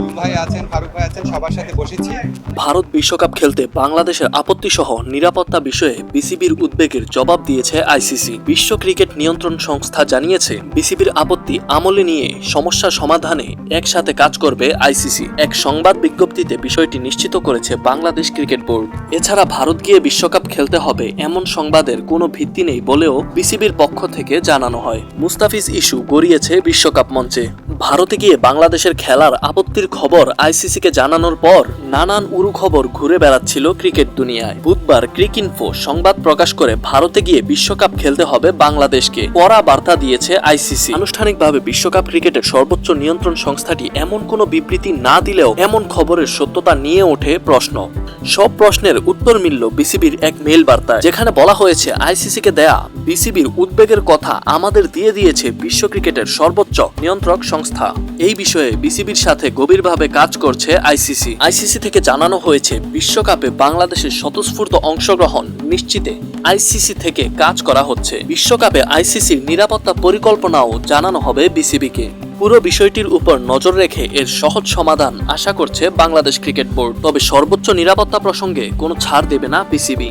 Zoom ভাই আছেন, ফারুক ভাই আছেন, সবার সাথে বসেছি। ভারত বিশ্বকাপ খেলতে বাংলাদেশের আপত্তি সহ নিরাপত্তা বিষয়ে বিসিবির উদ্বেগের জবাব দিয়েছে আইসিসি। বিশ্ব ক্রিকেট নিয়ন্ত্রণ সংস্থা জানিয়েছে, বিসিবির আপত্তি আমলে নিয়ে সমস্যা সমাধানে একসাথে কাজ করবে আইসিসি। এক সংবাদ বিজ্ঞপ্তিতে বিষয়টি নিশ্চিত করেছে বাংলাদেশ ক্রিকেট বোর্ড। এছাড়া ভারত গিয়ে বিশ্বকাপ খেলতে হবে এমন সংবাদের কোনো ভিত্তি নেই বলেও বিসিবির পক্ষ থেকে জানানো হয়। মুস্তাফিজ ইস্যু গড়িয়েছে বিশ্বকাপ মঞ্চে। ভারতে গিয়ে বাংলাদেশের খেলার আপত্তির খবর আইসিসিকে জানানোর পর নানান উড়ু খবর ঘুরে বেড়াচ্ছিল ক্রিকেট দুনিয়ায়। বুধবার ক্রিকইনফো সংবাদ প্রকাশ করে ভারতে গিয়ে বিশ্বকাপ খেলতে হবে বাংলাদেশকে কড়া বার্তা দিয়েছে আইসিসি। আনুষ্ঠানিকভাবে বিশ্বকাপ ক্রিকেটের সর্বোচ্চ নিয়ন্ত্রণ সংস্থাটি এমন কোনো বিবৃতি না দিলেও এমন খবরের সত্যতা নিয়ে ওঠে প্রশ্ন। সব প্রশ্নের উত্তর মিলল বিসিবির এক মেইল বার্তায়, যেখানে বলা হয়েছে আইসিসিকে দেয়া বিসিবির উদ্বেগের কথা আমাদের দিয়ে দিয়েছে বিশ্ব ক্রিকেটের সর্বোচ্চ নিয়ন্ত্রক সংস্থা। এই বিষয়ে বিসিবির সাথে গভীরভাবে কাজ করছে আইসিসি। আইসিসি থেকে জানানো হয়েছে, বিশ্বকাপে বাংলাদেশের স্বতঃস্ফূর্ত অংশগ্রহণ নিশ্চিতে আইসিসি থেকে কাজ করা হচ্ছে। বিশ্বকাপে আইসিসির নিরাপত্তা পরিকল্পনাও জানানো হবে বিসিবিকে। পুরো বিষয়টির উপর নজর রেখে এর সহজ সমাধান আশা করছে বাংলাদেশ ক্রিকেট বোর্ড। তবে সর্বোচ্চ নিরাপত্তা প্রসঙ্গে কোনো ছাড় দেবে না বিসিবি।